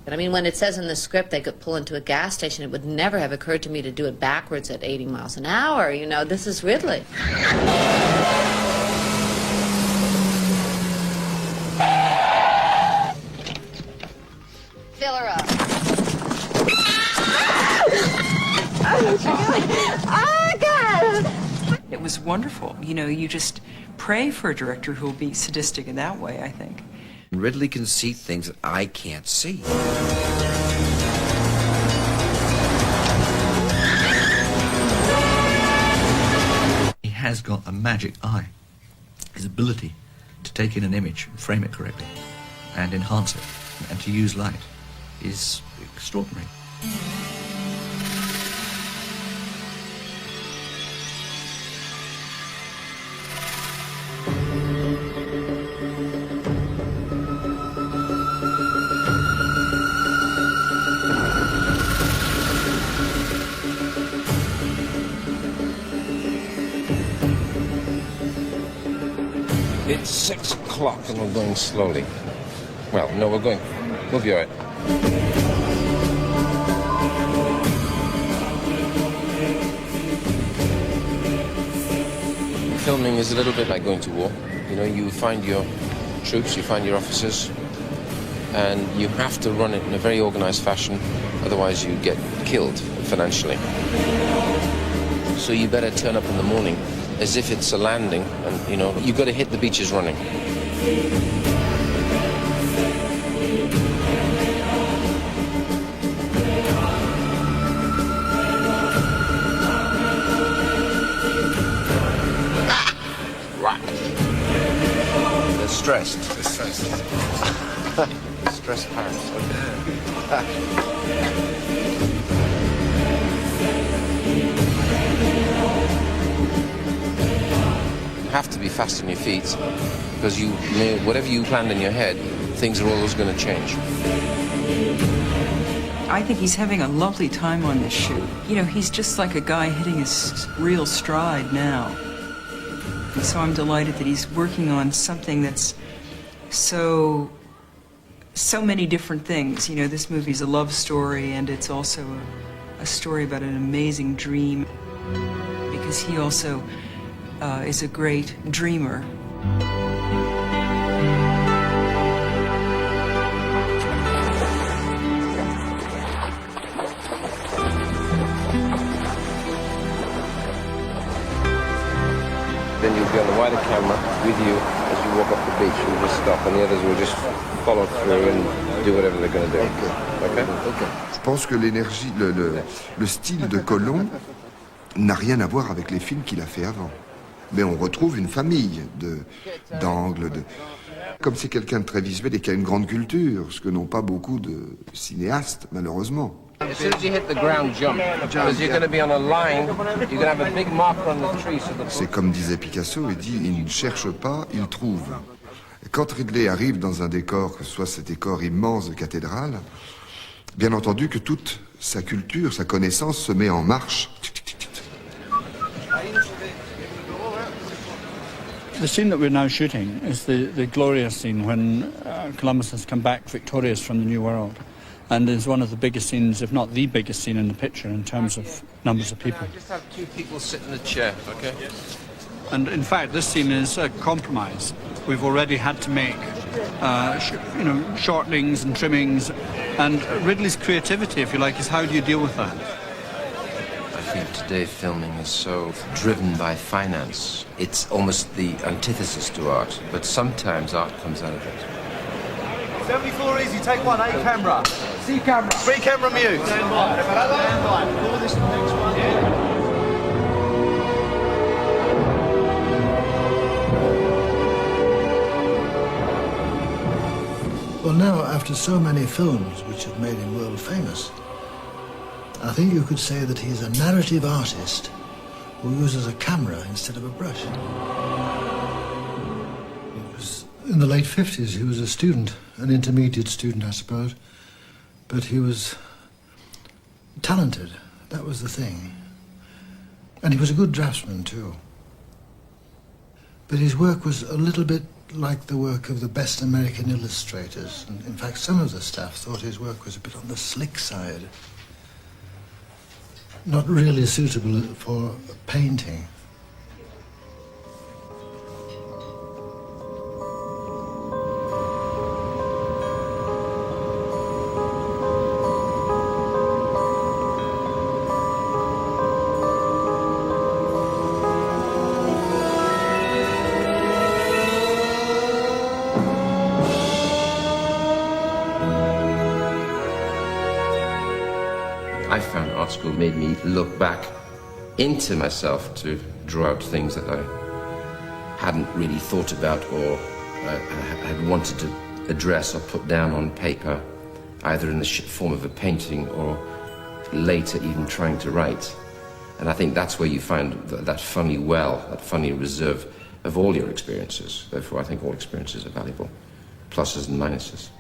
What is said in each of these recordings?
But I mean, when it says in the script they could pull into a gas station, it would never have occurred to me to do it backwards at 80 miles an hour. You know, this is Ridley. Fill her up. Oh, God! It was wonderful. You know, you just pray for a director who will be sadistic in that way, I think. Ridley can see things that I can't see. He has got a magic eye. His ability to take in an image and frame it correctly and enhance it and to use light is extraordinary. It's 6 o'clock and we're going slowly. Well, no, we'll be all right. Filming is a little bit like going to war. You know, you find your troops, you find your officers, and you have to run it in a very organized fashion, otherwise you get killed financially. So you better turn up in the morning as if it's a landing, and, you know, you've got to hit the beaches running. They're stressed. They're stressed. Stressed parents. You have to be fast on your feet because whatever you planned in your head, things are always going to change. I think he's having a lovely time on this shoot. You know, he's just like a guy hitting his real stride now. So I'm delighted that he's working on something that's so many different things. You know, this movie's a love story, and it's also a story about an amazing dream, because he also is a great dreamer. Then you'll be on the wider camera with you as you walk off the beach. You'll just stop, and the others will just follow through and do whatever they're going to do. Okay? Je pense que l'énergie, le style de Colomb n'a rien à voir avec les films qu'il a fait avant. Mais on retrouve une famille d'angles, comme c'est quelqu'un de très visuel et qui a une grande culture, ce que n'ont pas beaucoup de cinéastes, malheureusement. As soon as you hit the ground, jump, because you're going to be on a line, you're going to have a big marker on the tree. C'est comme disait Picasso, il dit, il ne cherche pas, il trouve. Et quand Ridley arrive dans un décor, que ce soit ce décor immense de cathédrale, bien entendu que toute sa culture, sa connaissance se met en marche. The scene that we're now shooting is the glorious scene when Columbus has come back victorious from the New World, and is one of the biggest scenes, if not the biggest scene in the picture in terms of numbers of people. Just have 2 people sit in a chair, okay? And in fact, this scene is a compromise. We've already had to make, shortenings and trimmings, and Ridley's creativity, if you like, is how do you deal with that? I think today filming is so driven by finance. It's almost the antithesis to art, but sometimes art comes out of it. 74 easy, take 1, A camera. C camera. 3 camera mute. Stand by. Stand by. All this next one. Yeah. Well, now, after so many films which have made him world famous, I think you could say that he's a narrative artist who uses a camera instead of a brush. It was in the late 50s. He was a student, an intermediate student, I suppose, but he was talented. That was the thing. And he was a good draftsman, too. But his work was a little bit like the work of the best American illustrators. And in fact, some of the staff thought his work was a bit on the slick side. Not really suitable for painting. I found art school made me look back into myself to draw out things that I hadn't really thought about or had wanted to address or put down on paper, either in the form of a painting or later even trying to write. And I think that's where you find that funny well, that funny reserve of all your experiences. Therefore, I think all experiences are valuable, pluses and minuses.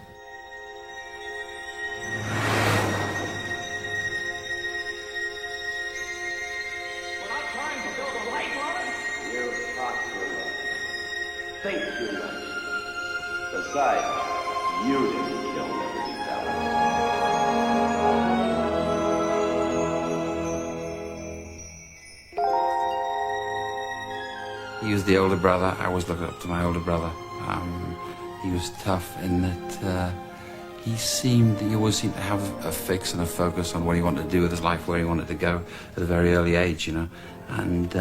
Besides, you didn't kill Liberty Valance. He was the older brother. I always looked up to my older brother. He was tough in that he always seemed to have a fix and a focus on what he wanted to do with his life, where he wanted to go at a very early age, you know. And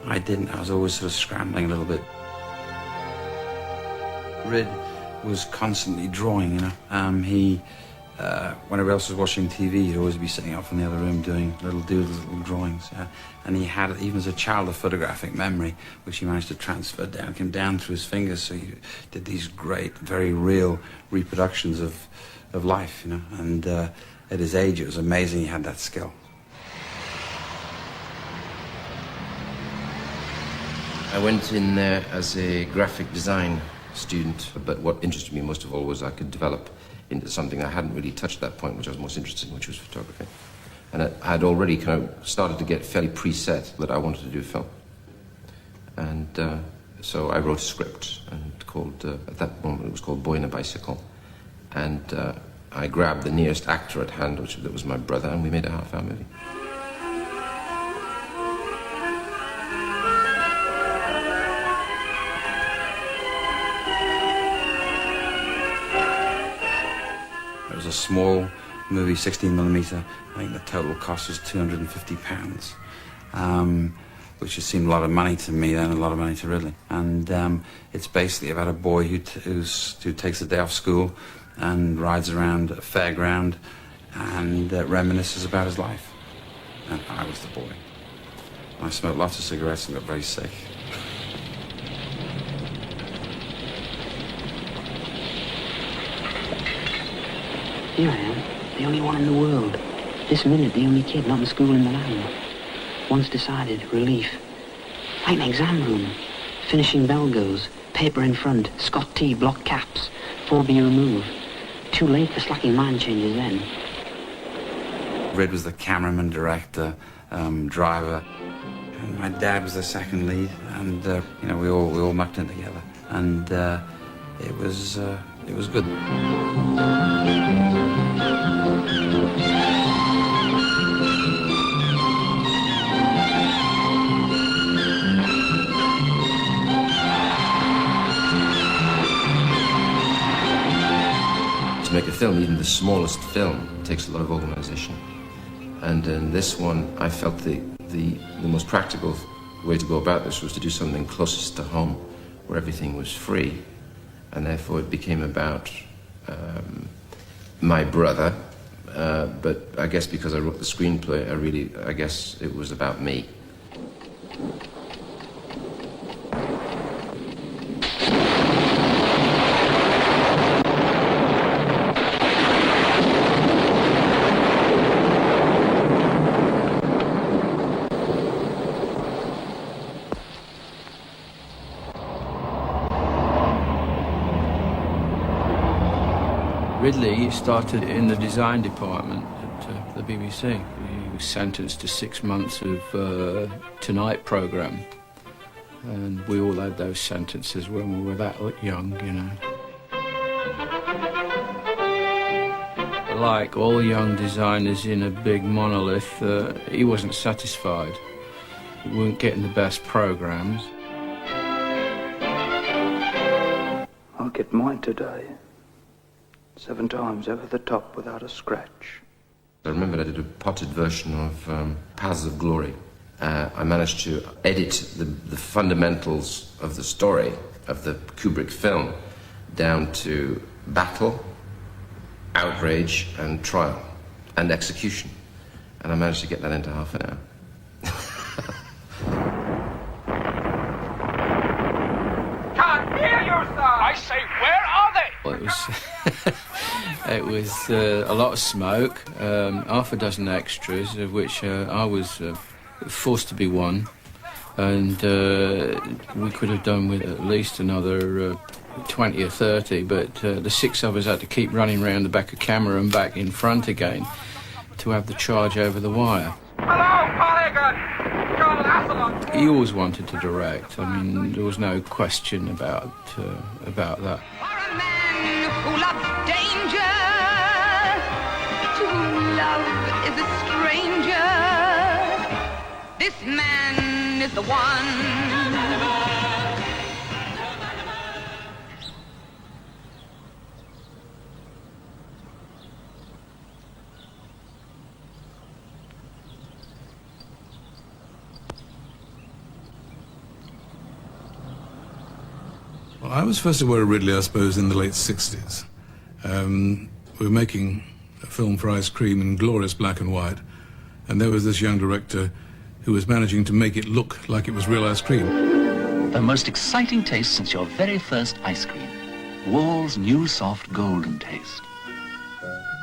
I didn't. I was always sort of scrambling a little bit. Rid was constantly drawing, you know. Whenever else was watching TV, he'd always be sitting off in the other room doing little doodles, little drawings. And he had, even as a child, a photographic memory, which he managed to transfer down, came down through his fingers. So he did these great, very real reproductions of life, you know. And at his age, it was amazing he had that skill. I went in there as a graphic design student, but what interested me most of all was I could develop into something I hadn't really touched at that point, which I was most interested in, which was photography. And I had already kind of started to get fairly preset that I wanted to do film. And so I wrote a script, and called, at that moment it was called Boy in a Bicycle. And I grabbed the nearest actor at hand, that was my brother, and we made a half-hour movie. It was a small movie, 16mm. I think the total cost was £250, which just seemed a lot of money to me then, a lot of money to Ridley. And it's basically about a boy who takes a day off school and rides around a fairground and reminisces about his life. And I was the boy. I smoked lots of cigarettes and got very sick. Here I am, the only one in the world. This minute, the only kid not in school in the land. Once decided, relief. Like an exam room. Finishing bell goes, paper in front, Scott T, block caps, 4B remove. Too late for slacking mind changes then. Red was the cameraman, director, driver. And my dad was the second lead, and you know, we all mucked in together. And it was good. To make a film, even the smallest film, takes a lot of organization. And in this one, I felt the most practical way to go about this was to do something closest to home, where everything was free. And therefore it became about my brother, but I guess because I wrote the screenplay, I guess it was about me. Ridley started in the design department at the BBC. He was sentenced to 6 months of Tonight programme. And we all had those sentences when we were that young, you know. Like all young designers in a big monolith, he wasn't satisfied. We weren't getting the best programs. I'll get mine today. 7 times over the top without a scratch. I remember I did a potted version of Paths of Glory. I managed to edit the fundamentals of the story of the Kubrick film down to battle, outrage, and trial, and execution. And I managed to get that into half an hour. Can't hear you, sir! I say, where are they? Well, it was a lot of smoke, half a dozen extras, of which I was forced to be one, and we could have done with at least another 20 or 30, but the 6 of us had to keep running around the back of camera and back in front again to have the charge over the wire. Hello, Polygon! John Lassalon! He always wanted to direct. I mean, there was no question about that. Who loves danger, to whom love is a stranger. This man is the one. Well, I was first aware of Ridley, I suppose, in the late 60s. We were making a film for Ice Cream in glorious black and white, and there was this young director who was managing to make it look like it was real ice cream. The most exciting taste since your very first ice cream. Wall's new soft golden taste.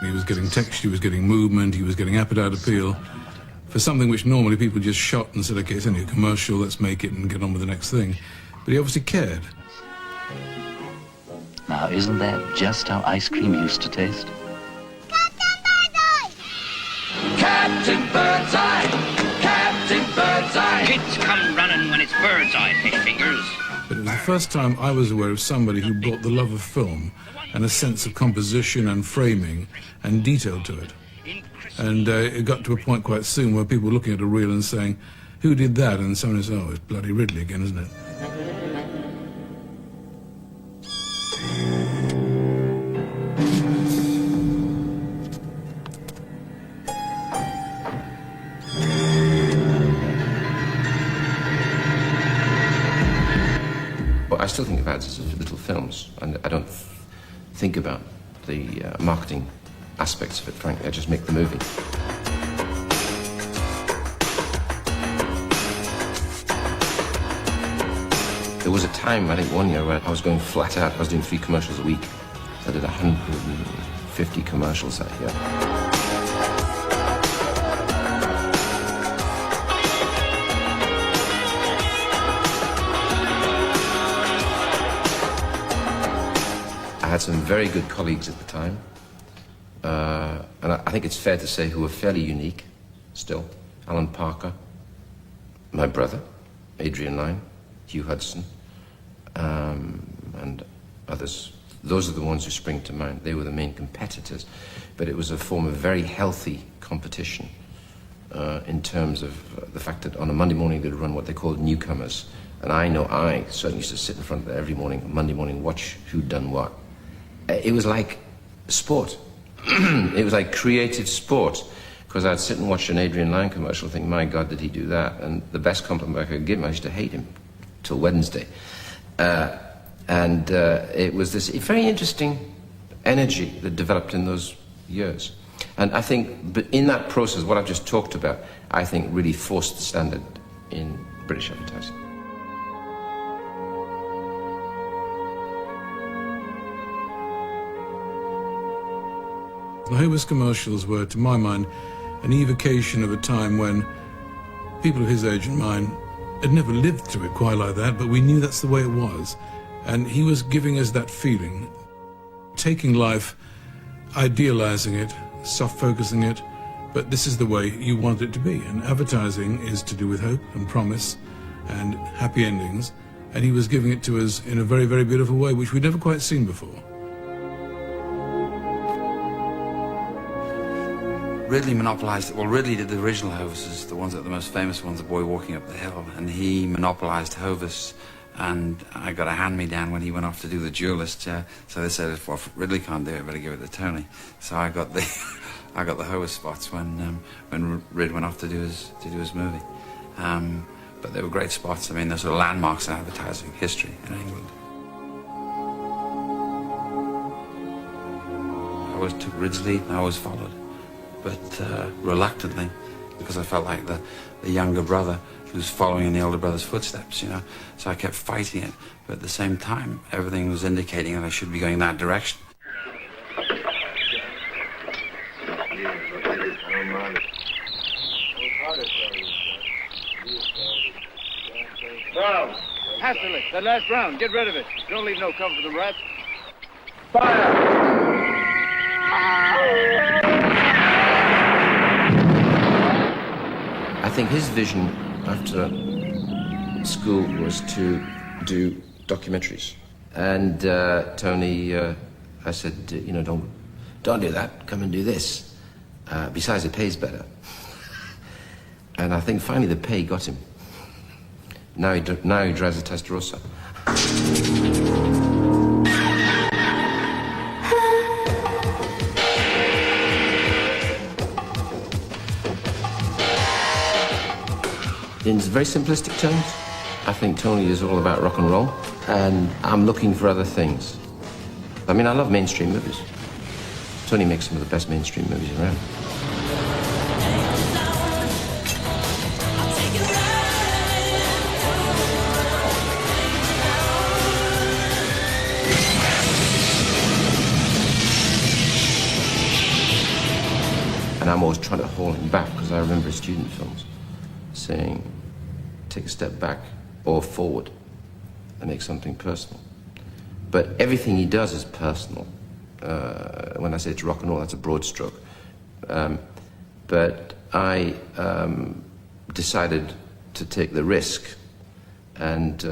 He was getting texture, he was getting movement, he was getting appetite appeal for something which normally people just shot and said, okay, it's only a commercial, let's make it and get on with the next thing. But he obviously cared. Now, isn't that just how ice cream used to taste? Captain Birdseye! Captain Birdseye! Kids come running when it's Birdseye, fish fingers. But it was the first time I was aware of somebody who brought the love of film and a sense of composition and framing and detail to it. And it got to a point quite soon where people were looking at a reel and saying, who did that? And someone said, oh, it's bloody Ridley again, isn't it? I still think about it as little films, and I don't think about the marketing aspects of it, frankly. I just make the movie. There was a time, I think 1 year, where I was going flat out. I was doing 3 commercials a week. I did 150 commercials that year. I had some very good colleagues at the time, and I think it's fair to say who were fairly unique still. Alan Parker, my brother, Adrian Lyne, Hugh Hudson, and others. Those are the ones who spring to mind. They were the main competitors, but it was a form of very healthy competition in terms of the fact that on a Monday morning they'd run what they called newcomers, and I certainly used to sit in front of it every morning, Monday morning, watch who'd done what. It was like sport. It was like creative sport, because I'd sit and watch an Adrian Lyne commercial and think, my God, did he do that? And the best compliment I could give him, I used to hate him till Wednesday. It was this very interesting energy that developed in those years. And I think, but in that process, what I've just talked about, I think really forced the standard in British advertising. The Homer's commercials were, to my mind, an evocation of a time when people of his age and mine had never lived through it quite like that, but we knew that's the way it was. And he was giving us that feeling, taking life, idealizing it, soft-focusing it, but this is the way you want it to be. And advertising is to do with hope and promise and happy endings, and he was giving it to us in a very, very beautiful way, which we'd never quite seen before. Ridley monopolised it. Well, Ridley did the original Hovises, the ones that are the most famous ones, the boy walking up the hill, and he monopolised Hovis, and I got a hand-me-down when he went off to do the Duelist. So they said, well, if Ridley can't do it, better give it to Tony. So I got the I got the Hovis spots when Rid went off to do his movie. But they were great spots. I mean, they're sort of landmarks in advertising history in England. I always took Ridley, I always followed. But reluctantly, because I felt like the younger brother who was following in the older brother's footsteps, you know. So I kept fighting it, but at the same time, everything was indicating that I should be going that direction. Brown, hastily, that last round, get rid of it. Don't leave no cover for the rats. Fire! I think his vision after school was to do documentaries. And Tony, I said, you know, don't do that. Come and do this. Besides, it pays better. And I think finally the pay got him. Now he drives a Testarossa. In very simplistic terms, I think Tony is all about rock and roll, and I'm looking for other things. I mean, I love mainstream movies. Tony makes some of the best mainstream movies around. And I'm always trying to haul him back, because I remember his student films saying, take a step back or forward and make something personal. But everything he does is personal. When I say it's rock and roll, that's a broad stroke. But I decided to take the risk and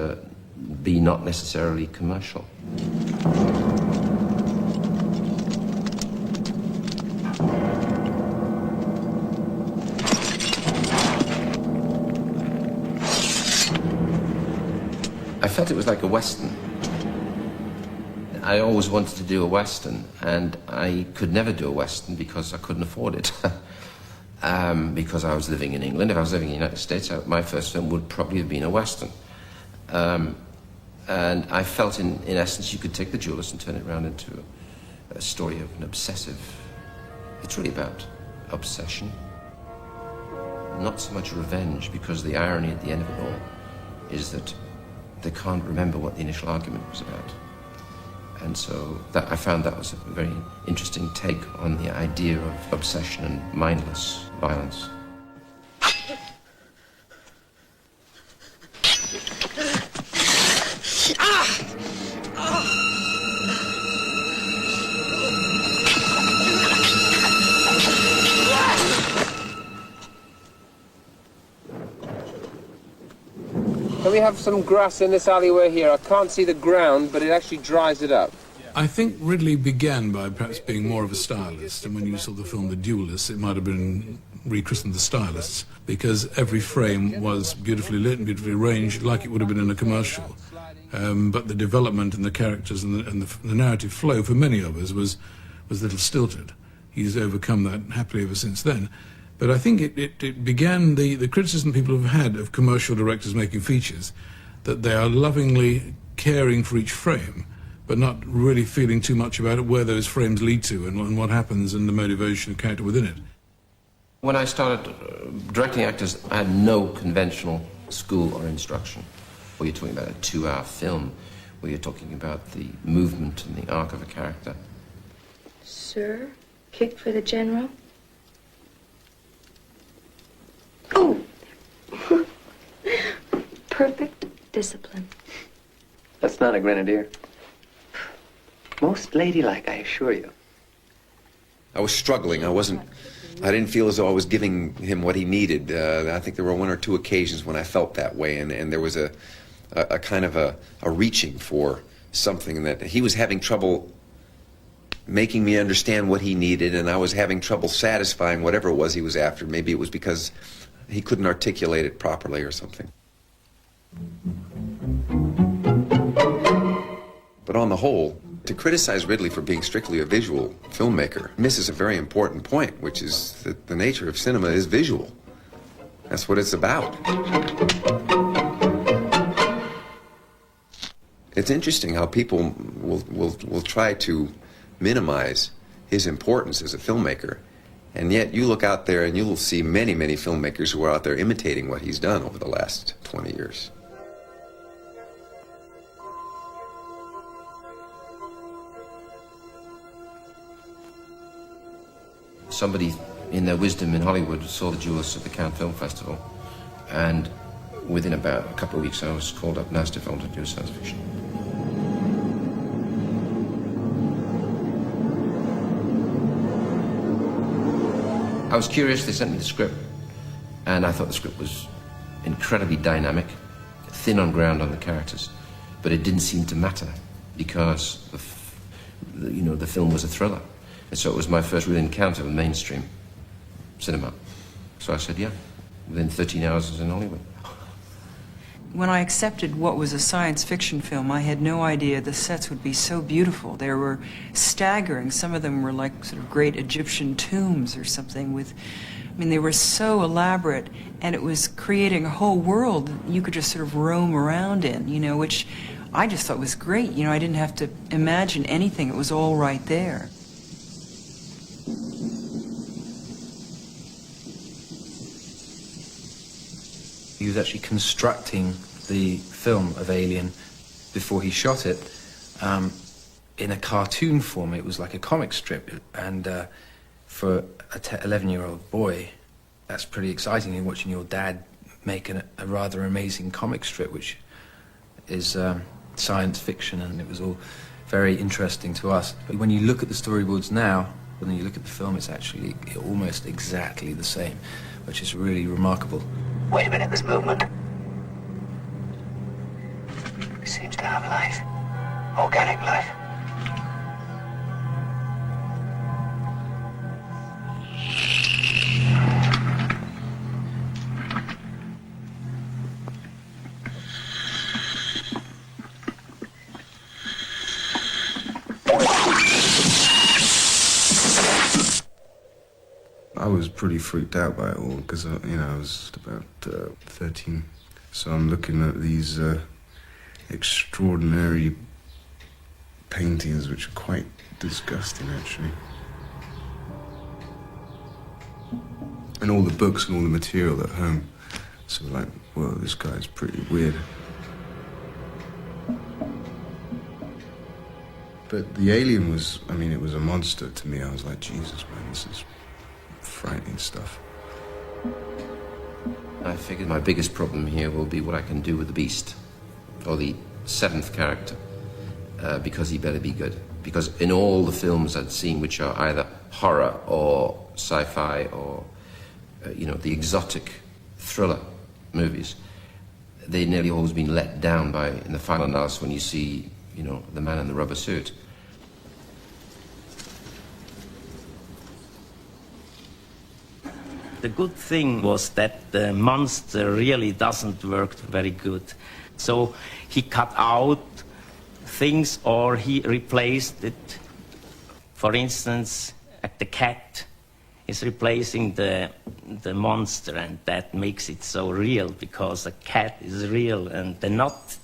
be not necessarily commercial. I felt it was like a Western. I always wanted to do a Western, and I could never do a Western because I couldn't afford it. Because I was living in England. If I was living in the United States, my first film would probably have been a Western. And I felt, in essence, you could take The Duelist and turn it around into a story of an obsessive... It's really about obsession. Not so much revenge, because the irony at the end of it all is that they can't remember what the initial argument was about. And so I found that was a very interesting take on the idea of obsession and mindless violence. Can we have some grass in this alleyway here? I can't see the ground, but it actually dries it up. I think Ridley began by perhaps being more of a stylist, and when you saw the film The Duelists, it might have been rechristened The Stylists, because every frame was beautifully lit and beautifully arranged, like it would have been in a commercial. But the development and the characters and the narrative flow for many of us was a little stilted. He's overcome that happily ever since then. But I think it began the criticism people have had of commercial directors making features, that they are lovingly caring for each frame, but not really feeling too much about it, where those frames lead to and what happens and the motivation of character within it. When I started directing actors, I had no conventional school or instruction. Where you're talking about a 2-hour film, where you're talking about the movement and the arc of a character. Sir, kick for the general. Oh! Perfect discipline. That's not a grenadier. Most ladylike, I assure you. I was struggling. I wasn't I didn't feel as though I was giving him what he needed. I think there were 1 or 2 occasions when I felt that way, and there was a kind of a reaching for something that he was having trouble making me understand what he needed, and I was having trouble satisfying whatever it was he was after. Maybe it was because he couldn't articulate it properly or something. But on the whole, to criticize Ridley for being strictly a visual filmmaker misses a very important point, which is that the nature of cinema is visual. That's what it's about. It's interesting how people will try to minimize his importance as a filmmaker, and yet you look out there and you will see many, many filmmakers who are out there imitating what he's done over the last 20 years. Somebody in their wisdom in Hollywood saw the jewels at the Cannes Film Festival, and within about a couple of weeks I was called up Nasty Film to do science fiction. I was curious. They sent me the script, and I thought the script was incredibly dynamic, thin on ground on the characters, but it didn't seem to matter because the film was a thriller, and so it was my first real encounter with mainstream cinema. So I said, yeah. Within 13 hours, I was in Hollywood. When I accepted what was a science fiction film, I had no idea the sets would be so beautiful. They were staggering. Some of them were like sort of great Egyptian tombs or something with, I mean, they were so elaborate, and it was creating a whole world you could just sort of roam around in, which I just thought was great. I didn't have to imagine anything. It was all right there. He was actually constructing the film of Alien before he shot it in a cartoon form. It was like a comic strip, and for a 11-year-old boy, that's pretty exciting. You're watching your dad make a rather amazing comic strip, which is science fiction, and it was all very interesting to us. But when you look at the storyboards now, when you look at the film, it's actually almost exactly the same, which is really remarkable. Wait a minute, this movement. It seems to have life. Organic life. I was pretty freaked out by it all because, I was about 13. So I'm looking at these extraordinary paintings, which are quite disgusting, actually. And all the books and all the material at home. So like, well, this guy's pretty weird. But the alien was, it was a monster to me. I was like, Jesus, man, this is frightening stuff. I figured my biggest problem here will be what I can do with the beast, or the 7th character, because he better be good. Because in all the films I'd seen, which are either horror or sci-fi or, the exotic thriller movies, they've nearly always been let down by, in the final analysis, when you see, the man in the rubber suit. The good thing was that the monster really doesn't work very good. So he cut out things, or he replaced it. For instance, the cat is replacing the monster, and that makes it so real, because the cat is real, and the not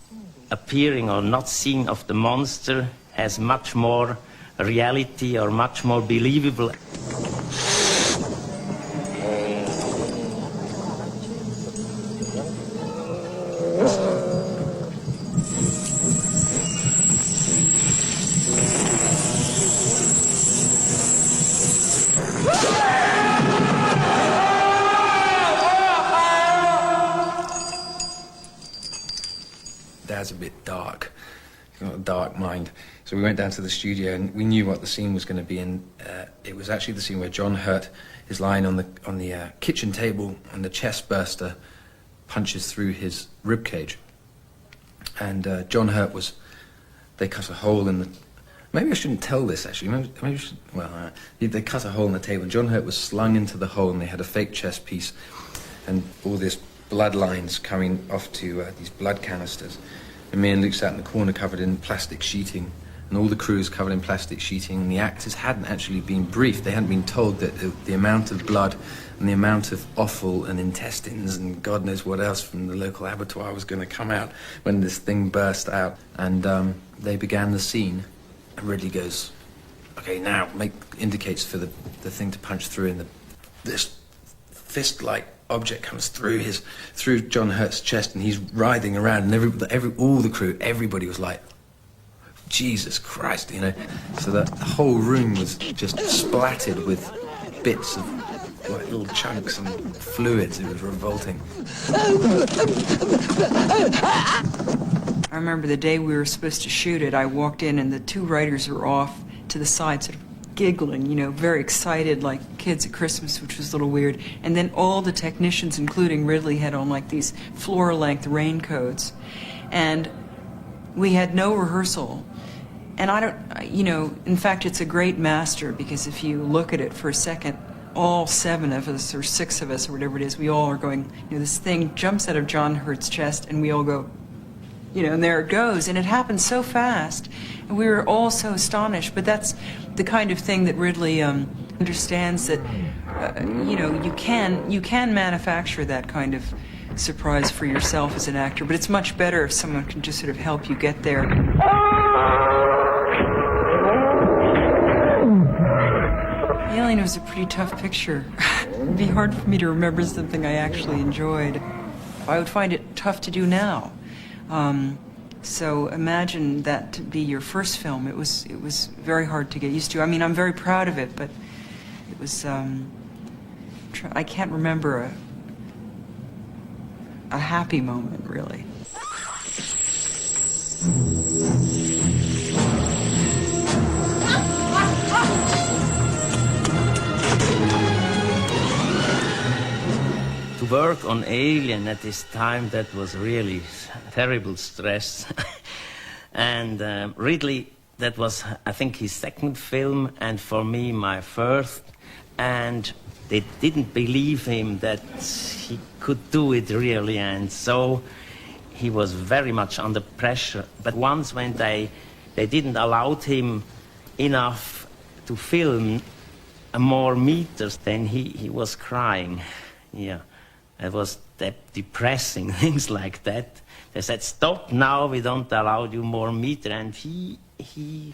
appearing or not seeing of the monster has much more reality or much more believable. Dad's a bit dark. He's got a dark mind. So we went down to the studio, and we knew what the scene was going to be, and it was actually the scene where John Hurt is lying on the kitchen table, and the chest burster punches through his rib cage. And John Hurt they cut a hole in the... Maybe I shouldn't tell this, actually. Maybe I should... Well, they cut a hole in the table, and John Hurt was slung into the hole, and they had a fake chest piece, and all this blood lines coming off to these blood canisters. And me and Luke sat in the corner covered in plastic sheeting, and all the crew was covered in plastic sheeting, and the actors hadn't actually been briefed. They hadn't been told that the amount of blood and the amount of offal and intestines and God knows what else from the local abattoir was going to come out when this thing burst out. And they began the scene, and Ridley goes, okay, now indicates for the thing to punch through, and this fist-like object comes through John Hurt's chest, and he's writhing around, and all the crew, everybody was like, Jesus Christ, you know. So the whole room was just splattered with bits of like little chunks and fluids. It was revolting. I remember the day we were supposed to shoot it, I walked in and the two writers were off to the side, sort of giggling, you know, very excited like kids at Christmas, which was a little weird. And then all the technicians, including Ridley, had on like these floor-length raincoats. And we had no rehearsal. And I don't, you know, in fact, it's a great master, because if you look at it for a second, all 7 of us, or 6 of us, or whatever it is, we all are going, you know, this thing jumps out of John Hurt's chest, and we all go, you know, and there it goes. And it happened so fast, and we were all so astonished. But that's the kind of thing that Ridley understands, that, you know, you can manufacture that kind of surprise for yourself as an actor, but it's much better if someone can just sort of help you get there. Alien was a pretty tough picture. It'd be hard for me to remember something I actually enjoyed. I would find it tough to do now. So imagine that to be your first film. It was very hard to get used to. I mean, I'm very proud of it, but it was, I can't remember a happy moment, really. To work on Alien at this time, that was really terrible stress. And Ridley, that was, I think, his second film, and for me, my first. And they didn't believe him that he could do it really, and so he was very much under pressure. But once when they didn't allow him enough to film more meters, then he was crying. Yeah, it was depressing, things like that. They said, stop now, we don't allow you more meter, and he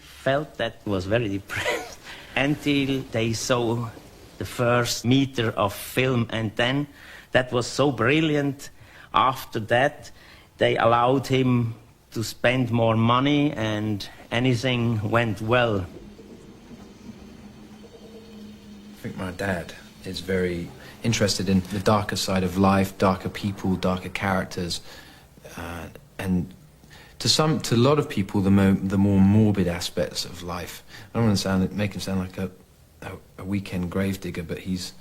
felt that was very depressed until they saw the first meter of film, and then that was so brilliant. After that, they allowed him to spend more money, and anything went well. I think my dad is very interested in the darker side of life, darker people, darker characters, and to a lot of people, the more morbid aspects of life. I don't want to make him sound like a weekend gravedigger, but he's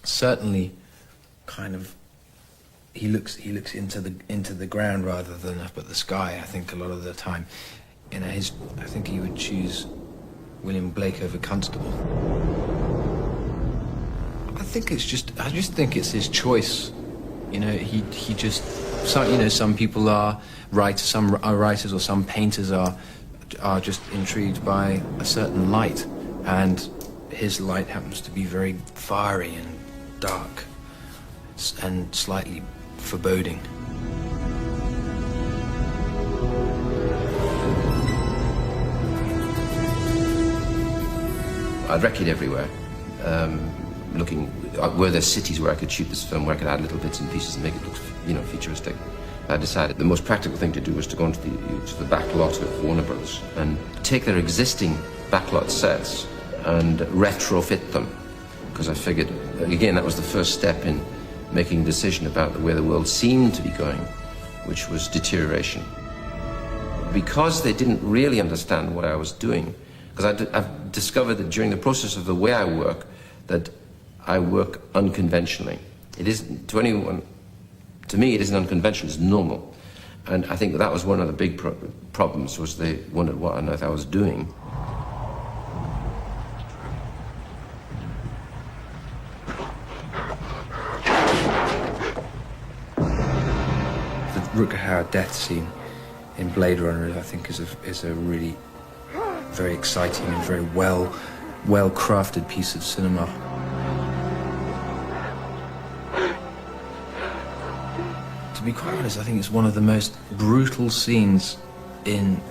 certainly kind of, he looks into the ground rather than up at the sky. I think a lot of the time, you know, I think he would choose William Blake over Constable. I just think it's his choice. You know, he just, some people are writers or some painters are just intrigued by a certain light, and his light happens to be very fiery and dark and slightly foreboding. I'd wreck it everywhere. Looking, were there cities where I could shoot this film, where I could add little bits and pieces and make it look, you know, futuristic. I decided the most practical thing to do was to go into the back lot of Warner Brothers and take their existing backlot sets and retrofit them, because I figured, again, that was the first step in making a decision about where the world seemed to be going, which was deterioration. because they didn't really understand what I was doing, because I've discovered that during the process of the way I work, that I work unconventionally. It isn't, to anyone, to me it isn't unconventional, it's normal. And I think that was one of the big problems, was they wondered what on earth I was doing. The Rutger Hauer death scene in Blade Runner, I think, is a really very exciting and very well crafted piece of cinema. To be quite honest, I think it's one of the most brutal scenes in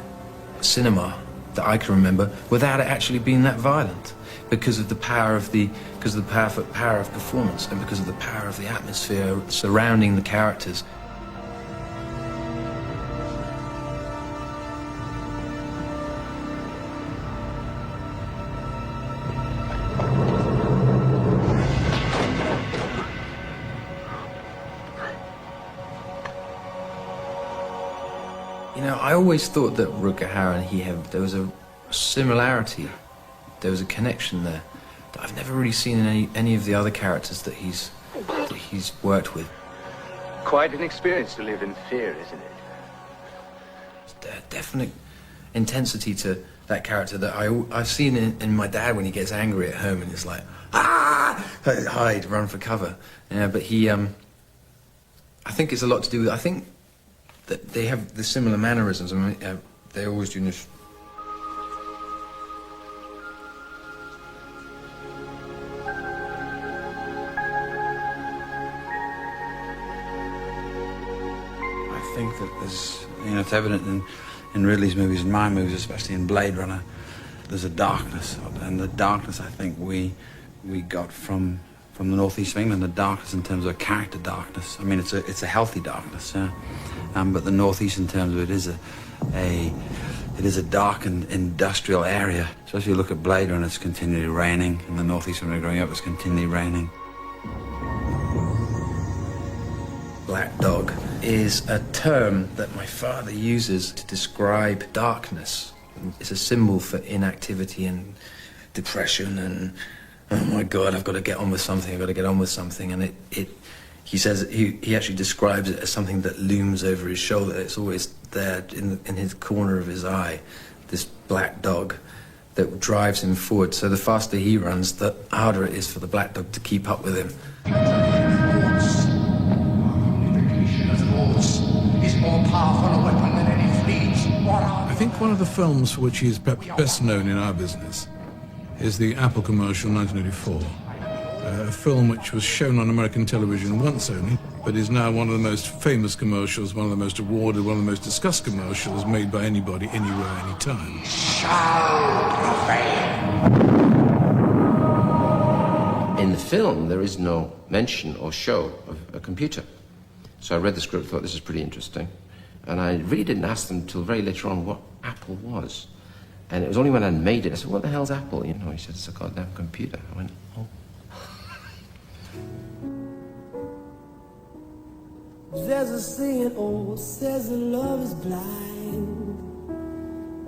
cinema that I can remember, without it actually being that violent, because of the power of power of performance, and because of the power of the atmosphere surrounding the characters. You know, I always thought that Rutger Hauer and there was a similarity, there was a connection there that I've never really seen in any of the other characters that he's worked with. Quite an experience to live in fear, isn't it? There's a definite intensity to that character that I've seen in my dad when he gets angry at home and is like, ah, hide, run for cover. Yeah, but he, I think it's a lot to do with, I think that they have the similar mannerisms. I mean, they always do this. I think that there's, you know, it's evident in Ridley's movies and my movies, especially in Blade Runner, there's a darkness, and the darkness I think we got from the northeast of England, the darkness in terms of character darkness. I mean, it's a healthy darkness, but the northeast in terms of it is a dark and industrial area. Especially if you look at Blade Runner, it's continually raining. In the northeast when we were growing up, it's continually raining. Black dog is a term that my father uses to describe darkness. It's a symbol for inactivity and depression and, oh my God, I've got to get on with something, I've got to get on with something. And he says, he actually describes it as something that looms over his shoulder. It's always there in his corner of his eye, this black dog that drives him forward. So the faster he runs, the harder it is for the black dog to keep up with him. I think one of the films for which he is perhaps best known in our business is the Apple commercial 1984, a film which was shown on American television once only, but is now one of the most famous commercials, one of the most awarded, one of the most discussed commercials made by anybody, anywhere, anytime. In the film, there is no mention or show of a computer. So I read the script, thought this is pretty interesting, and I really didn't ask them until very later on what Apple was. And it was only when I made it, I said, what the hell's Apple? You know, he said, it's a goddamn computer. I went, oh. There's a saying, oh, says that love is blind.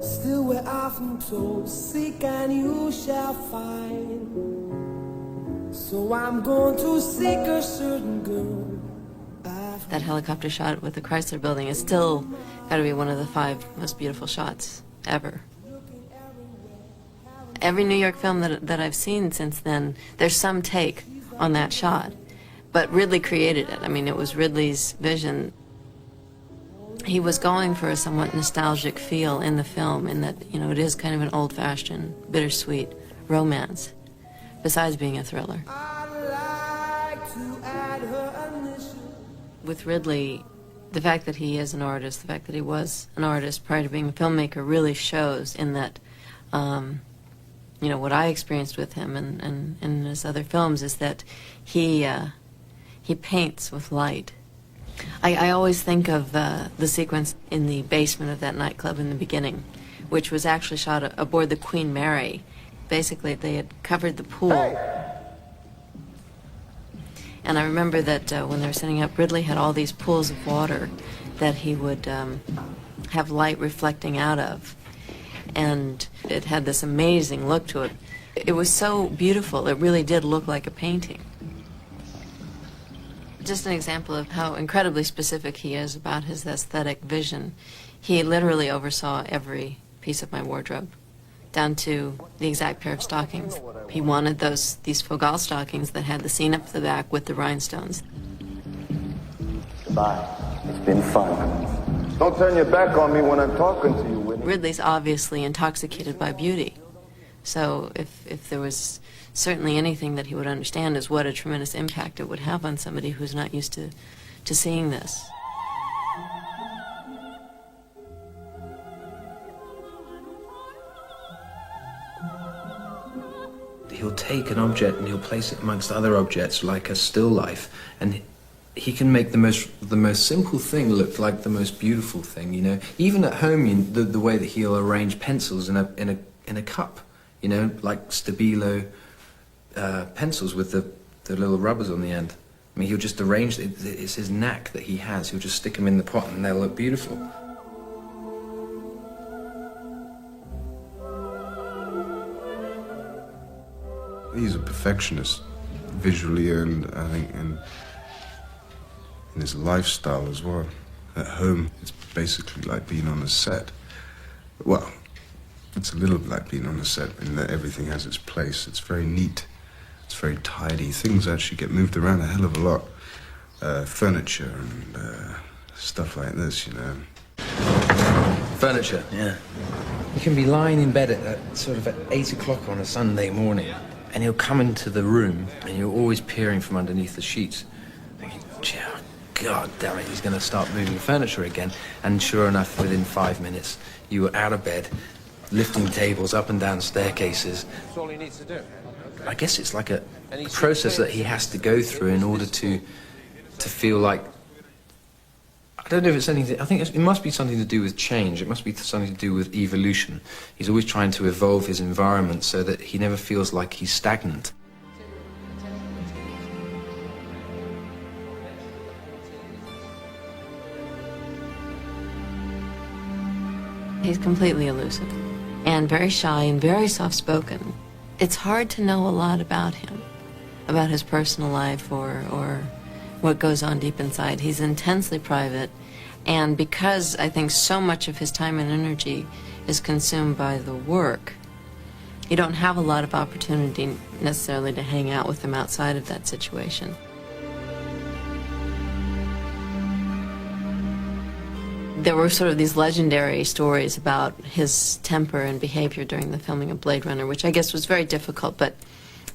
Still we're often told, seek and you shall find. So I'm going to seek a certain girl. That helicopter shot with the Chrysler Building is still got to be one of the 5 most beautiful shots ever. Every New York film that I've seen since then, there's some take on that shot. But Ridley created it. I mean, it was Ridley's vision. He was going for a somewhat nostalgic feel in the film, in that, you know, it is kind of an old-fashioned, bittersweet romance, besides being a thriller. With Ridley, the fact that he is an artist, the fact that he was an artist prior to being a filmmaker really shows in that, you know, what I experienced with him and in his other films is that he paints with light. I always think of the sequence in the basement of that nightclub in the beginning, which was actually shot aboard the Queen Mary. Basically, they had covered the pool. And I remember that when they were setting up, Ridley had all these pools of water that he would have light reflecting out of. And it had this amazing look to it. It was so beautiful, it really did look like a painting. Just an example of how incredibly specific he is about his aesthetic vision. He literally oversaw every piece of my wardrobe, down to the exact pair of stockings. He wanted these Fogal stockings that had the seam up the back with the rhinestones. Goodbye. It's been fun. Don't turn your back on me when I'm talking to you, Whitney. Ridley's obviously intoxicated by beauty. So if there was certainly anything that he would understand is what a tremendous impact it would have on somebody who's not used to seeing this. He'll take an object and he'll place it amongst other objects like a still life, and he can make the most simple thing look like the most beautiful thing, you know. Even at home, the way that he'll arrange pencils in a cup, you know, like Stabilo pencils with the little rubbers on the end. I mean, he'll just arrange it. It's his knack that he has. He'll just stick them in the pot and they'll look beautiful. He's a perfectionist, visually and I think in his lifestyle as well. At home, it's basically like being on a set. Well, it's a little like being on a set in that everything has its place. It's very neat. It's very tidy. Things actually get moved around a hell of a lot. Furniture and stuff like this, you know. Furniture, yeah. You can be lying in bed at sort of at 8 o'clock on a Sunday morning, and he'll come into the room, and you're always peering from underneath the sheets, thinking, God damn it, he's going to start moving furniture again. And sure enough, within 5 minutes, you were out of bed, lifting tables up and down staircases. That's all he needs to do. I guess it's like a process that he has to go through in order to feel like, I don't know if it's anything, I think it must be something to do with change. It must be something to do with evolution. He's always trying to evolve his environment so that he never feels like he's stagnant. He's completely elusive and very shy and very soft-spoken. It's hard to know a lot about him, about his personal life or what goes on deep inside. He's intensely private, and because I think so much of his time and energy is consumed by the work, you don't have a lot of opportunity necessarily to hang out with him outside of that situation. There were sort of these legendary stories about his temper and behavior during the filming of Blade Runner, which I guess was very difficult, but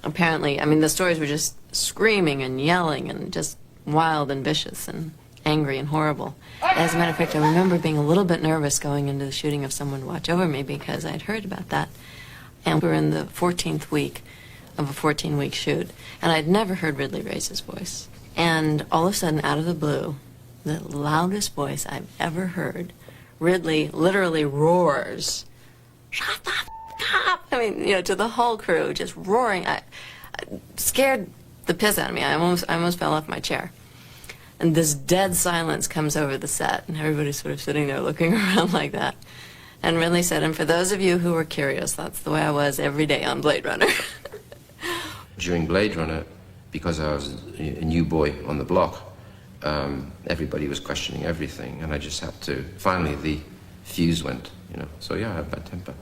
apparently, I mean, the stories were just screaming and yelling and just wild and vicious and angry and horrible. As a matter of fact, I remember being a little bit nervous going into the shooting of Someone to Watch Over Me because I'd heard about that. And we were in the 14th week of a 14-week shoot, and I'd never heard Ridley raise his voice. And all of a sudden, out of the blue, the loudest voice I've ever heard, Ridley literally roars, "Shut the f*** up!" I mean, you know, to the whole crew, just roaring. I scared the piss out of me. I almost fell off my chair. And this dead silence comes over the set, and everybody's sort of sitting there looking around like that. And Ridley said, "And for those of you who were curious, that's the way I was every day on Blade Runner." During Blade Runner, because I was a new boy on the block, everybody was questioning everything, and I just had to, finally the fuse went, you know, so yeah, I have bad temper.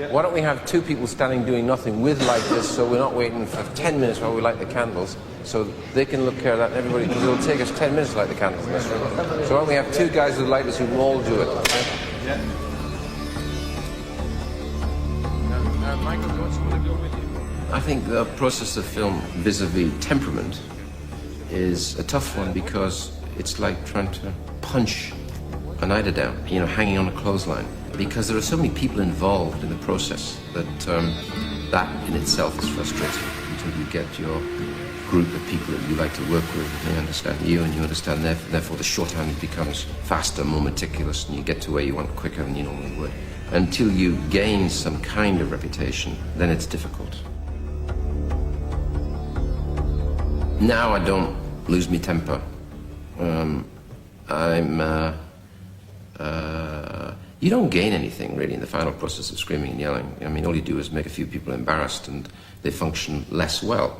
Why don't we have two people standing doing nothing with lighters, so we're not waiting for 10 minutes while we light the candles, so they can look care of that, and everybody, because it'll take us 10 minutes to light the candles in this room. So why don't we have two guys with lighters who can all do it, okay? Yeah. Michael, do you want someone to go with you? I think the process of film vis-a-vis temperament is a tough one because it's like trying to punch an eider down, you know, hanging on a clothesline. Because there are so many people involved in the process that that in itself is frustrating until you get your group of people that you like to work with and they understand you and you understand them. Therefore the shorthand becomes faster, more meticulous, and you get to where you want quicker than you normally would. Until you gain some kind of reputation, then it's difficult. Now I don't lose my temper. you don't gain anything really in the final process of screaming and yelling. I mean, all you do is make a few people embarrassed and they function less well.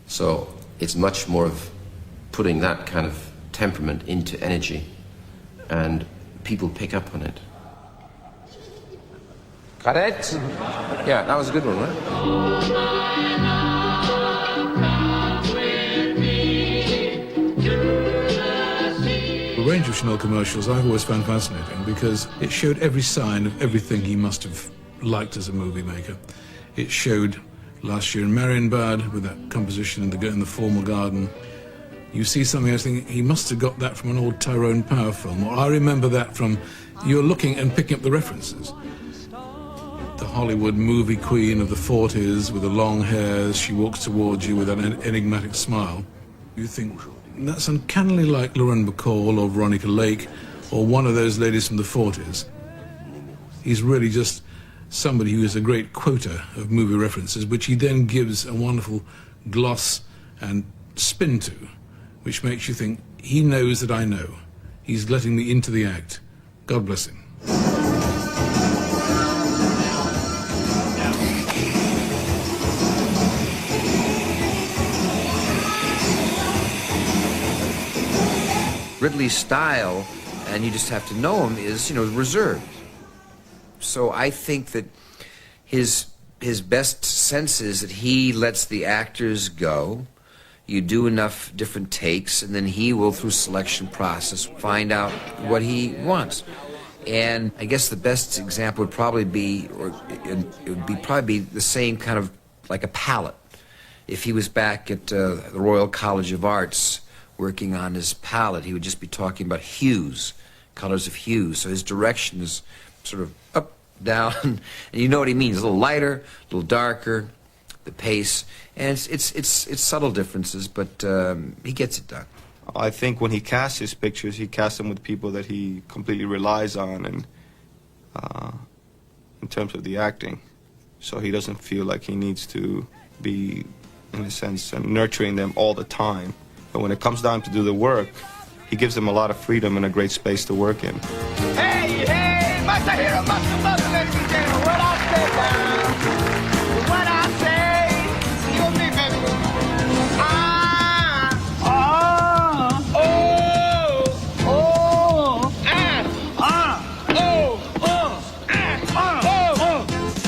So it's much more of putting that kind of temperament into energy, and people pick up on it. Got it? Yeah, that was a good one, right? The range of Chanel commercials I've always found fascinating because it showed every sign of everything he must have liked as a movie maker. It showed last year in Marienbad with that composition in the formal garden. You see something, I think he must have got that from an old Tyrone Power film, or I remember that from, you're looking and picking up the references. The Hollywood movie queen of the 40s with the long hair, she walks towards you with an enigmatic smile. You think, that's uncannily like Lauren Bacall or Veronica Lake or one of those ladies from the 40s. He's really just somebody who is a great quoter of movie references, which he then gives a wonderful gloss and spin to, which makes you think, he knows that I know. He's letting me into the act. God bless him. Ridley's style, and you just have to know him, is, reserved. So I think that his best sense is that he lets the actors go. You do enough different takes, and then he will, through selection process, find out what he wants. And I guess the best example would probably be, it would probably be the same kind of like a palette. If he was back at the Royal College of Arts working on his palette, he would just be talking about hues, colors of hues. So his direction is sort of up, down, and you know what he means. A little lighter, a little darker, the pace, and it's subtle differences, but he gets it done. I think when he casts his pictures, he casts them with people that he completely relies on, and in terms of the acting, so he doesn't feel like he needs to be, in a sense, nurturing them all the time. But when it comes down to do the work, he gives them a lot of freedom and a great space to work in. Hey, hey, Master Hero, Master, ladies and gentlemen, what I say now, what I say, you and me, baby.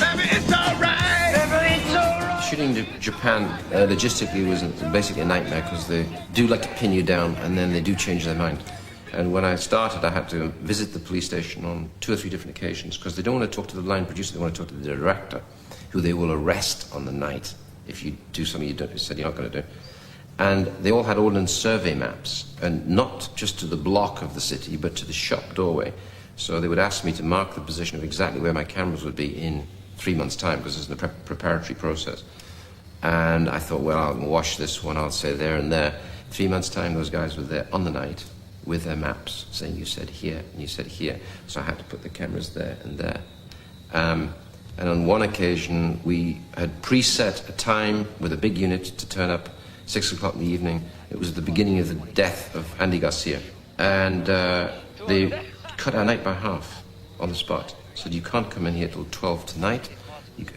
Baby, it's all right. Baby, it's all right. Shooting to Japan logistically was basically a nightmare because they do like to pin you down and then they do change their mind. And when I started, I had to visit the police station on 2 or 3 different occasions because they don't want to talk to the line producer, they want to talk to the director, who they will arrest on the night if you do something you said you're not going to do. And they all had ordnance survey maps, and not just to the block of the city, but to the shop doorway. So they would ask me to mark the position of exactly where my cameras would be in 3 months' time, because it's a preparatory process. And I thought, well, I'll wash this one, I'll say there and there. 3 months' time, those guys were there on the night with their maps, saying you said here and you said here. So I had to put the cameras there and there. And on one occasion, we had preset a time with a big unit to turn up 6 o'clock in the evening. It was the beginning of the death of Andy Garcia. And they cut our night by half on the spot. Said, you can't come in here till 12 tonight.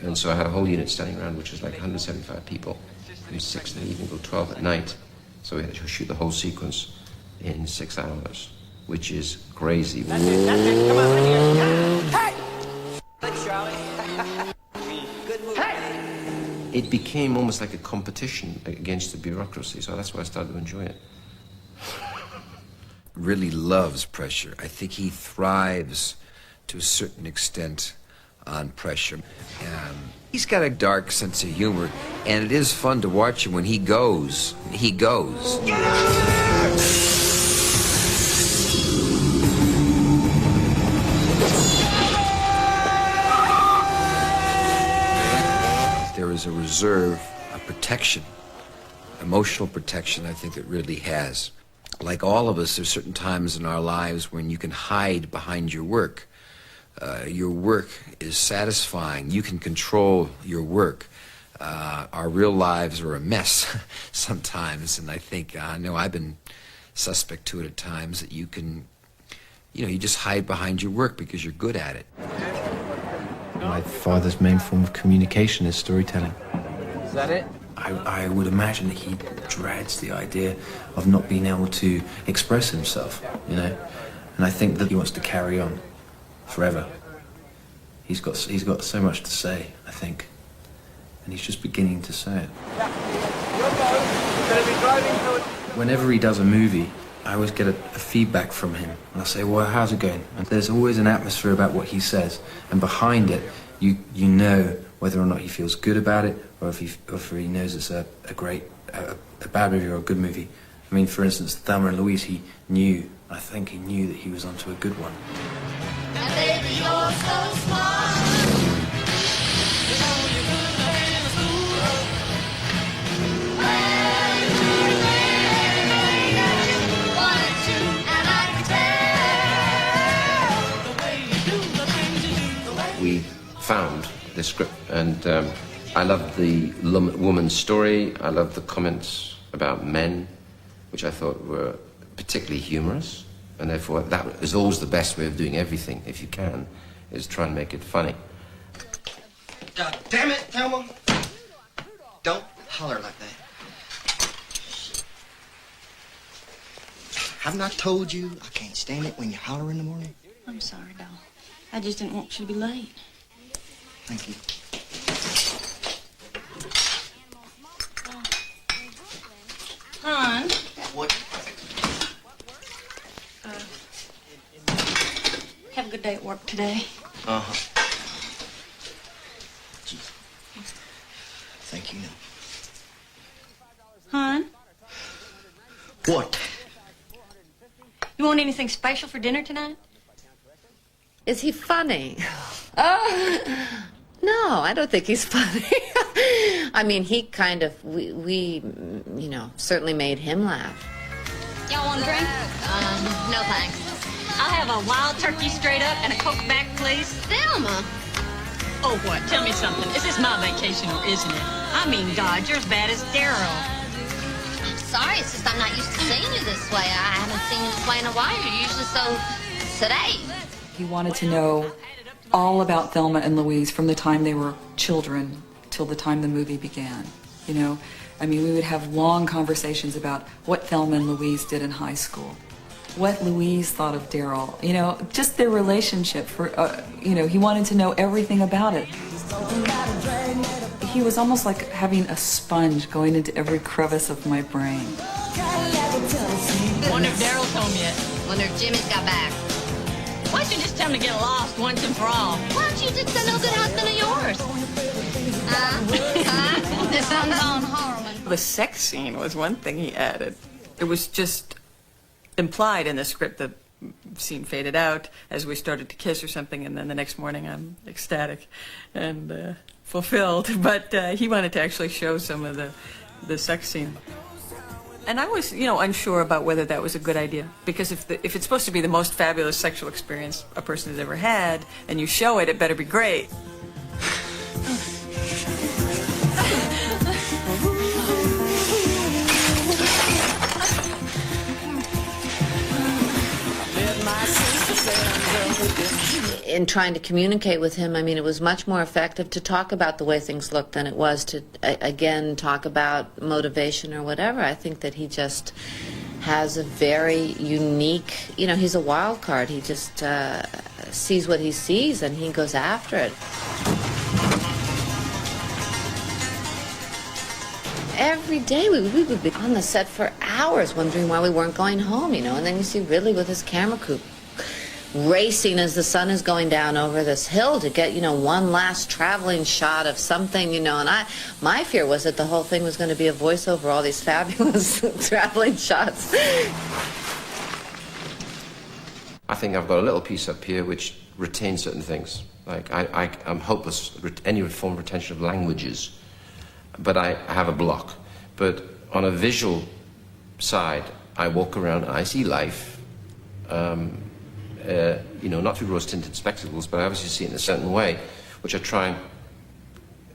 And so I had a whole unit standing around, which was like 175 people, from 6 in the evening till 12 at night. So we had to shoot the whole sequence in 6 hours, which is crazy. That's it, come on, hey! Thanks, Charlie. Good move. Hey! It became almost like a competition against the bureaucracy, so that's why I started to enjoy it. Really loves pressure. I think he thrives to a certain extent on pressure. He's got a dark sense of humor, and it is fun to watch him when he goes. He goes. There is a reserve, a protection, emotional protection, I think, that Ridley has. Like all of us, there's certain times in our lives when you can hide behind your work. Your work is satisfying. You can control your work. Our real lives are a mess sometimes, and I think, I know I've been suspect to it at times, that you can, you just hide behind your work because you're good at it. My father's main form of communication is storytelling. Is that it? I would imagine that he dreads the idea of not being able to express himself, And I think that he wants to carry on forever. He's got so much to say, I think, and he's just beginning to say it. Whenever he does a movie, I always get a feedback from him, and I say, well, how's it going? And there's always an atmosphere about what he says, and behind it, you know whether or not he feels good about it, or if he knows it's a bad movie or a good movie. I mean, for instance, Thelma and Louise, I think he knew that he was onto a good one. And baby, you're so smart. We found this script, and I loved the woman's story. I loved the comments about men, which I thought were particularly humorous, and therefore that is always the best way of doing everything, if you can, is try and make it funny. Damn it, Thelma! Don't holler like that. Haven't I told you I can't stand it when you holler in the morning? I'm sorry, doll. I just didn't want you to be late. Thank you. Hon? What? Have a good day at work today. Uh-huh. Jeez. Thank you, no. Hon? What? You want anything special for dinner tonight? Is he funny? No, I don't think he's funny. I mean, he kind of, we certainly made him laugh. Y'all want a drink? No thanks. I'll have a wild turkey straight up and a Coke back, please. Thelma. Oh, what? Tell me something. Is this my vacation or isn't it? I mean, God, you're as bad as Daryl. I'm sorry, it's just I'm not used to seeing you this way. I haven't seen you this way in a while. You're usually so sedate. He wanted to know all about Thelma and Louise from the time they were children till the time the movie began. I mean, we would have long conversations about what Thelma and Louise did in high school, what Louise thought of Daryl, just their relationship. He wanted to know everything about it. He was almost like having a sponge going into every crevice of my brain. Wonder if Daryl told me it. Wonder if Jimmy's got back. Why don't you just tell him to get lost once and for all? Why don't you just a no good husband of yours? This sounds on Harlan. The sex scene was one thing he added. It was just implied in the script. The scene faded out as we started to kiss or something, and then the next morning I'm ecstatic and fulfilled. But he wanted to actually show some of the sex scene. And I was, unsure about whether that was a good idea. Because if it's supposed to be the most fabulous sexual experience a person has ever had, and you show it, it better be great. In trying to communicate with him, I mean, it was much more effective to talk about the way things looked than it was to, again, talk about motivation or whatever. I think that he just has a very unique, he's a wild card. He just sees what he sees and he goes after it. Every day we would be on the set for hours wondering why we weren't going home, and then you see Ridley with his camera coupe racing as the sun is going down over this hill to get, one last traveling shot of something, and my fear was that the whole thing was going to be a voiceover, all these fabulous traveling shots. I think I've got a little piece up here which retains certain things. Like, I'm hopeless with any form of retention of languages, but I have a block. But on a visual side, I walk around and I see life, not through rose-tinted spectacles, but I obviously see it in a certain way, which I try and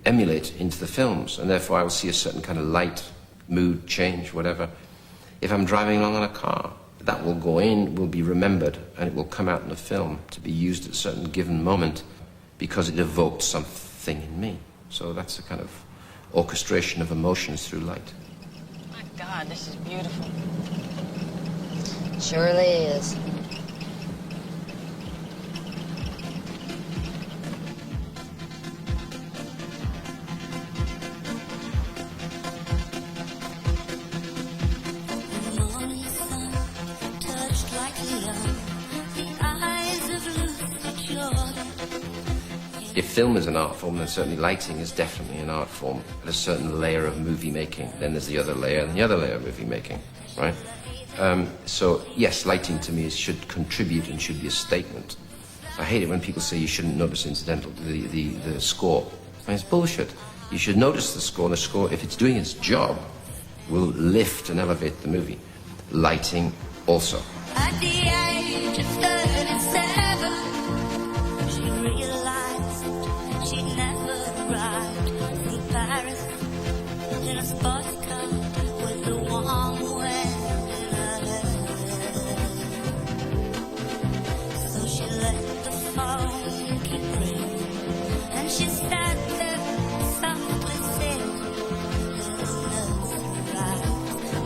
emulate into the films, and therefore I will see a certain kind of light, mood change, whatever, If I'm driving along in a car, that will go in, will be remembered, and it will come out in the film to be used at a certain given moment because it evoked something in me. So that's a kind of orchestration of emotions through light. My God, this is beautiful. Surely is. If film is an art form, then certainly lighting is definitely an art form at a certain layer of movie making. Then there's the other layer and the other layer of movie making, right? So yes, lighting to me should contribute and should be a statement. I hate it when people say you shouldn't notice the score. I mean, it's bullshit. You should notice the score, and the score, if it's doing its job, will lift and elevate the movie. Lighting also. At the age of 37, she realized she'd never ride through Paris in a sports car with the warm wind in her hair. So she let the phone keep ringing, and she sat there softly singing little notes of life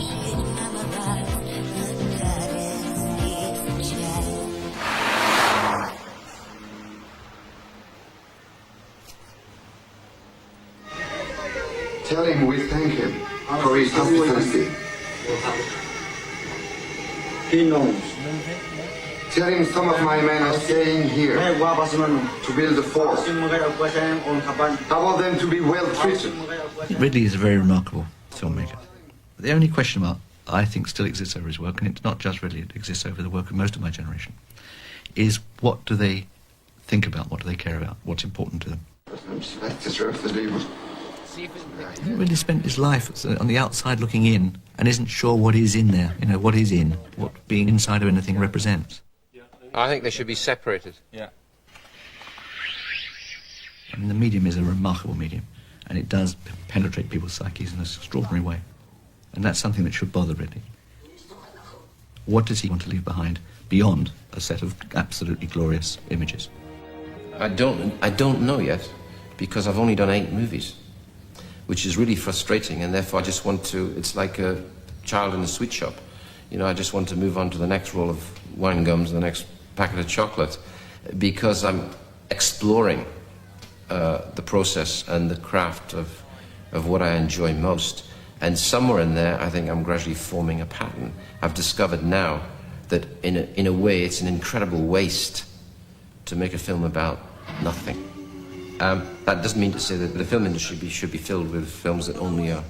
she'd memorized. Her daddy's easy chair. Tell him we thank him for his hospitality. He knows. Tell him some of my men are staying here to build the fort. I want them to be well treated. Ridley is a very remarkable filmmaker. The only question mark I think still exists over his work, and it's not just Ridley, it exists over the work of most of my generation, is what do they think about, what do they care about, what's important to them. He really spent his life on the outside looking in and isn't sure what is in there, what is in, what being inside of anything represents. I think they should be separated. Yeah. I mean, the medium is a remarkable medium, and it does penetrate people's psyches in an extraordinary way. And that's something that should bother Ridley. What does he want to leave behind beyond a set of absolutely glorious images? I don't know yet, because I've only done 8 movies, which is really frustrating, and therefore I just want to, it's like a child in a sweet shop. I just want to move on to the next roll of wine gums and the next packet of chocolate, because I'm exploring the process and the craft of what I enjoy most. And somewhere in there, I think I'm gradually forming a pattern. I've discovered now that in a way it's an incredible waste to make a film about nothing. That doesn't mean to say that the film industry should be filled with films that only are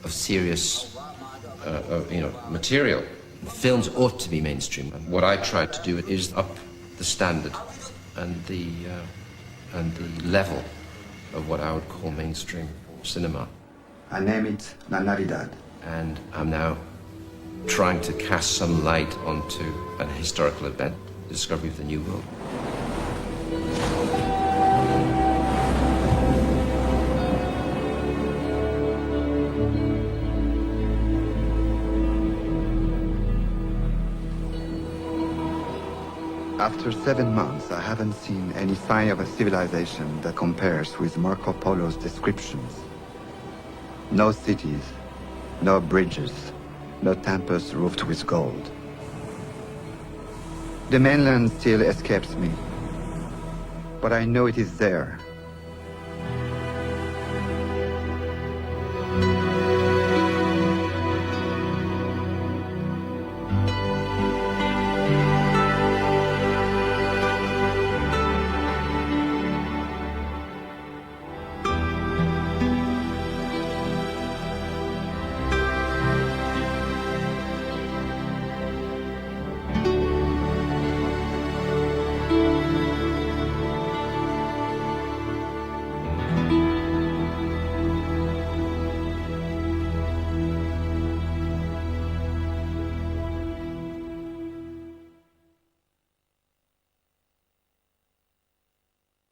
of serious material. Films ought to be mainstream. And what I try to do is up the standard and the level of what I would call mainstream cinema. I name it La Navidad. And I'm now trying to cast some light onto an historical event, the discovery of the New World. After 7 months, I haven't seen any sign of a civilization that compares with Marco Polo's descriptions. No cities, no bridges, no temples roofed with gold. The mainland still escapes me, but I know it is there,